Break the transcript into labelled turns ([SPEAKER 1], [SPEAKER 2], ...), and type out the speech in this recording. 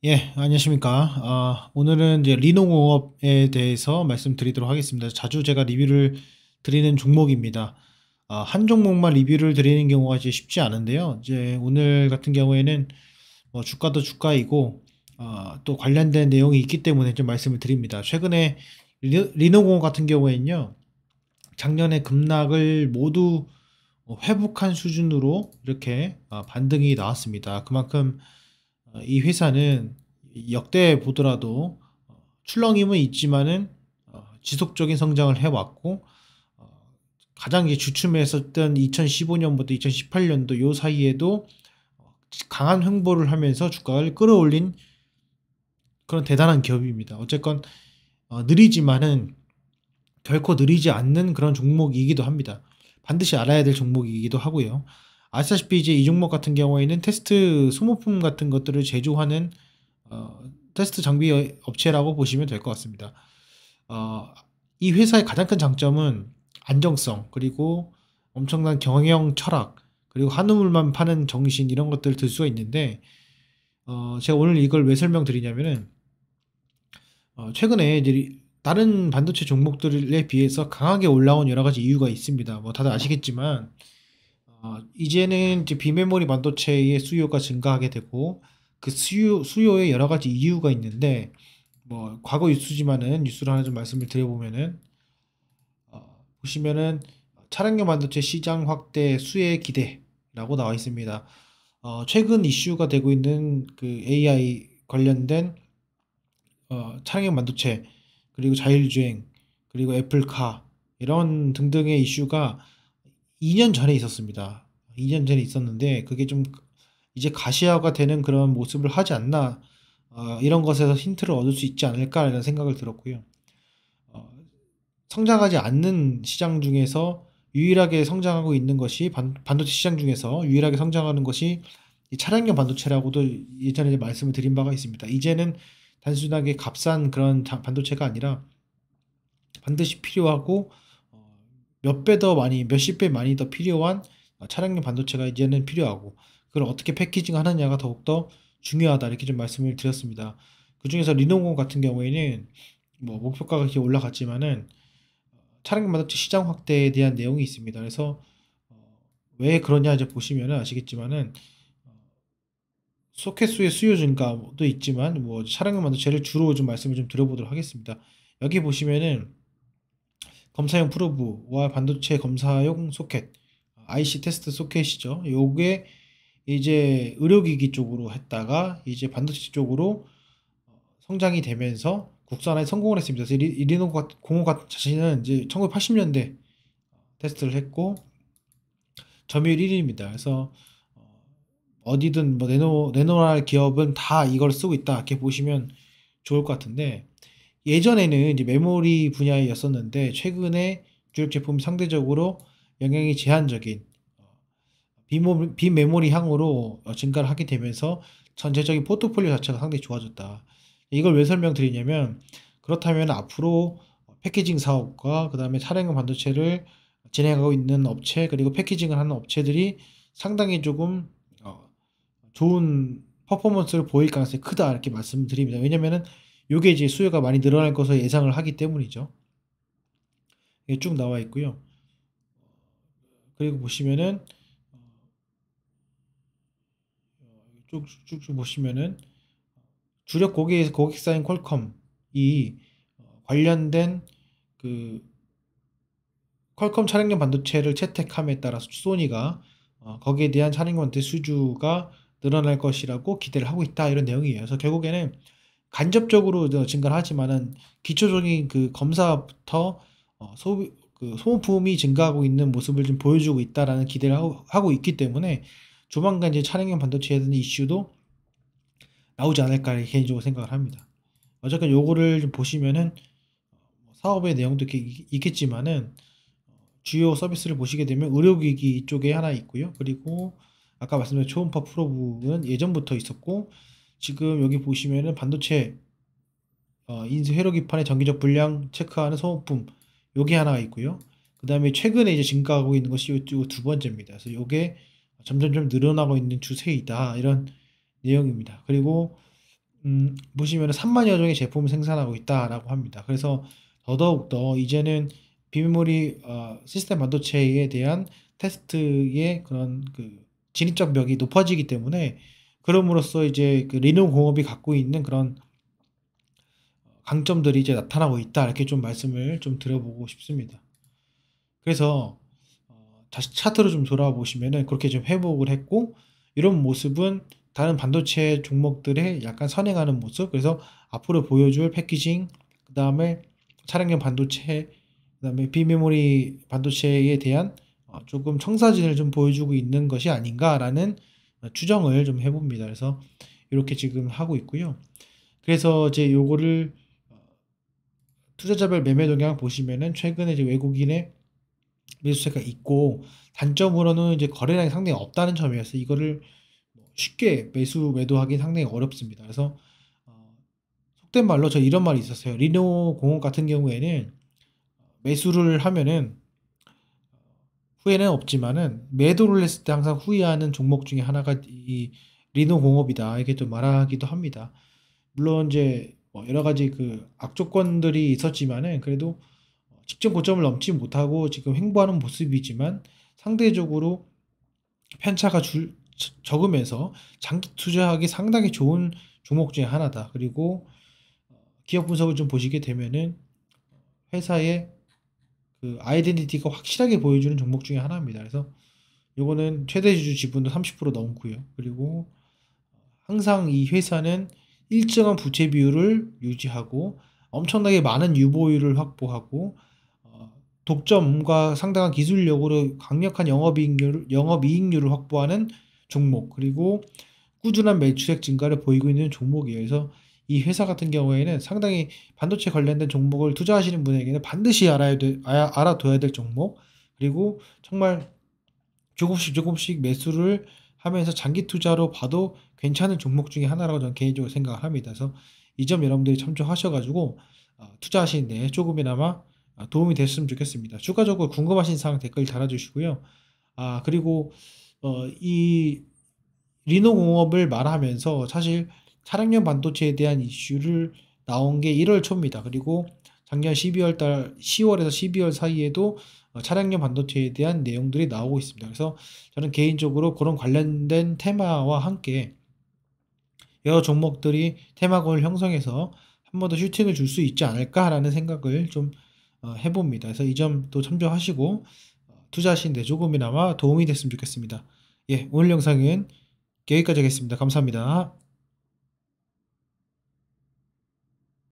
[SPEAKER 1] 예, 안녕하십니까. 오늘은 이제 리노공업에 대해서 말씀드리도록 하겠습니다. 자주 제가 리뷰를 드리는 종목입니다. 한 종목만 리뷰를 드리는 경우가 이제 쉽지 않은데요. 이제 오늘 같은 경우에는 뭐 주가도 주가이고, 또 관련된 내용이 있기 때문에 좀 말씀을 드립니다. 최근에 리노공업 같은 경우에는요, 작년에 급락을 모두 회복한 수준으로 이렇게 반등이 나왔습니다. 그만큼 이 회사는 역대 보더라도 출렁임은 있지만은 지속적인 성장을 해왔고, 어, 가장 이제 주춤했었던 2015년부터 2018년도 요 사이에도 강한 횡보를 하면서 주가를 끌어올린 그런 대단한 기업입니다. 어쨌건 느리지만은 결코 느리지 않는 그런 종목이기도 합니다. 반드시 알아야 될 종목이기도 하고요. 아시다시피 이제 이 종목 같은 경우에는 테스트 소모품 같은 것들을 제조하는 어, 테스트 장비 업체라고 보시면 될 것 같습니다. 어, 이 회사의 가장 큰 장점은 안정성, 그리고 엄청난 경영 철학, 그리고 한우물만 파는 정신, 이런 것들을 들 수가 있는데, 제가 오늘 이걸 왜 설명드리냐면은 최근에 이제 다른 반도체 종목들에 비해서 강하게 올라온 여러 가지 이유가 있습니다. 뭐 다들 아시겠지만 이제는 이제 비메모리 반도체의 수요가 증가하게 되고, 그 수요에 여러 가지 이유가 있는데, 뭐 과거 뉴스지만은 뉴스를 하나 좀 말씀을 드려보면은 보시면은 차량용 반도체 시장 확대 수혜 기대라고 나와 있습니다. 최근 이슈가 되고 있는 그 AI 관련된 차량용 반도체, 그리고 자율주행, 그리고 애플카, 이런 등등의 이슈가 2년 전에 있었습니다. 2년 전에 있었는데 그게 좀 이제 가시화가 되는 그런 모습을 하지 않나, 이런 것에서 힌트를 얻을 수 있지 않을까라는 생각을 들었고요. 어, 성장하지 않는 시장 중에서 유일하게 성장하고 있는 것이 반도체 시장 중에서 유일하게 성장하는 것이 이 차량용 반도체라고도 예전에 말씀을 드린 바가 있습니다. 이제는 단순하게 값싼 그런 반도체가 아니라 반드시 필요하고 몇 배 더 많이, 몇십 배 많이 더 필요한 차량용 반도체가 이제는 필요하고, 그걸 어떻게 패키징 하느냐가 더욱더 중요하다, 이렇게 좀 말씀을 드렸습니다. 그중에서 리노공 같은 경우에는 뭐 목표가가 이렇게 올라갔지만은 차량용 반도체 시장 확대에 대한 내용이 있습니다. 그래서 왜 그러냐 이제 보시면은 아시겠지만은 소켓 수의 수요 증가도 있지만, 뭐 차량용 반도체를 주로 좀 말씀을 좀 드려보도록 하겠습니다. 여기 보시면은 검사용 프로브와 반도체 검사용 소켓, IC 테스트 소켓이죠. 요게 이제 의료기기 쪽으로 했다가 이제 반도체 쪽으로 성장이 되면서 국산화에 성공을 했습니다. 그래서 리노 공호 자체는 이제 1980년대 테스트를 했고 점유율 1위입니다. 그래서 어디든 뭐 내노랄 기업은 다 이걸 쓰고 있다, 이렇게 보시면 좋을 것 같은데, 예전에는 이제 메모리 분야였었는데 최근에 주력 제품이 상대적으로 영향이 제한적인 비메모리 향으로 증가를 하게 되면서 전체적인 포트폴리오 자체가 상당히 좋아졌다. 이걸 왜 설명드리냐면, 그렇다면 앞으로 패키징 사업과 그 다음에 차량용 반도체를 진행하고 있는 업체, 그리고 패키징을 하는 업체들이 상당히 조금 좋은 퍼포먼스를 보일 가능성이 크다, 이렇게 말씀드립니다. 왜냐면은 요게 이제 수요가 많이 늘어날 것을 예상을 하기 때문이죠. 이게 쭉 나와 있고요. 그리고 보시면은 쭉쭉 보시면은 주력 고객사인 퀄컴이 관련된 그 퀄컴 차량용 반도체를 채택함에 따라서 소니가 거기에 대한 차량용 반도체 수주가 늘어날 것이라고 기대를 하고 있다, 이런 내용이에요. 그래서 결국에는 간접적으로 증가를 하지만은 기초적인 그 검사부터 그 소모품이 증가하고 있는 모습을 좀 보여주고 있다라는 기대를 하고 있기 때문에 조만간 이제 차량용 반도체에 대한 이슈도 나오지 않을까, 이렇게 개인적으로 생각을 합니다. 어쨌든 요거를 좀 보시면은 사업의 내용도 있겠지만은 주요 서비스를 보시게 되면 의료기기 쪽에 하나 있고요. 그리고 아까 말씀드린 초음파 프로브는 예전부터 있었고, 지금 여기 보시면은 반도체 인수 회로 기판의 정기적 불량 체크하는 소모품, 요게 하나가 있고요. 그 다음에 최근에 이제 증가하고 있는 것이 요두 번째입니다. 그래서 요게 점점 좀 늘어나고 있는 추세이다, 이런 내용입니다. 그리고 보시면은 3만여 종의 제품을 생산하고 있다라고 합니다. 그래서 더더욱더 이제는 비메모리 시스템 반도체에 대한 테스트의 그런 그 진입 장벽이 높아지기 때문에, 그럼으로써 이제 그 리노공업이 갖고 있는 그런 강점들이 이제 나타나고 있다, 이렇게 좀 말씀을 좀 드려보고 싶습니다. 그래서 다시 차트로 좀 돌아와 보시면은 그렇게 좀 회복을 했고, 이런 모습은 다른 반도체 종목들의 약간 선행하는 모습. 그래서 앞으로 보여줄 패키징, 그다음에 차량용 반도체, 그다음에 비메모리 반도체에 대한 조금 청사진을 좀 보여주고 있는 것이 아닌가라는 추정을 좀 해봅니다. 그래서 이렇게 지금 하고 있고요. 그래서 이제 요거를 투자자별 매매 동향 보시면은 최근에 이제 외국인의 매수세가 있고, 단점으로는 이제 거래량이 상당히 없다는 점이어서 이거를 뭐 쉽게 매도하기 상당히 어렵습니다. 그래서 속된 말로 저 이런 말이 있었어요. 리노 공업 같은 경우에는 매수를 하면은 후회는 없지만은, 매도를 했을 때 항상 후회하는 종목 중에 하나가 이 리노 공업이다, 이렇게 또 말하기도 합니다. 물론 이제 뭐 여러 가지 그 악조건들이 있었지만은, 그래도 직전 고점을 넘지 못하고 지금 횡보하는 모습이지만, 상대적으로 편차가 적으면서 장기 투자하기 상당히 좋은 종목 중에 하나다. 그리고 기업 분석을 좀 보시게 되면은 회사의 그 아이덴티티가 확실하게 보여주는 종목 중에 하나입니다. 그래서 요거는 최대 주주 지분도 30% 넘고요. 그리고 항상 이 회사는 일정한 부채 비율을 유지하고 엄청나게 많은 유보율을 확보하고 독점과 상당한 기술력으로 강력한 영업이익률을 확보하는 종목, 그리고 꾸준한 매출액 증가를 보이고 있는 종목이에요. 그래서 이 회사 같은 경우에는 상당히 반도체 관련된 종목을 투자하시는 분에게는 반드시 알아둬야 될 종목, 그리고 정말 조금씩 조금씩 매수를 하면서 장기 투자로 봐도 괜찮은 종목 중에 하나라고 저는 개인적으로 생각을 합니다. 그래서 이 점 여러분들이 참조하셔가지고 투자하시는데 조금이나마 도움이 됐으면 좋겠습니다. 추가적으로 궁금하신 사항 댓글 달아주시고요. 그리고 이 리노공업을 말하면서 사실 차량용 반도체에 대한 이슈를 나온 게 1월 초입니다. 그리고 작년 10월에서 12월 사이에도 차량용 반도체에 대한 내용들이 나오고 있습니다. 그래서 저는 개인적으로 그런 관련된 테마와 함께 여러 종목들이 테마군을 형성해서 한 번 더 슈팅을 줄 수 있지 않을까라는 생각을 좀 해봅니다. 그래서 이 점도 참조하시고 투자하시는데 조금이나마 도움이 됐으면 좋겠습니다. 예, 오늘 영상은 여기까지 하겠습니다. 감사합니다.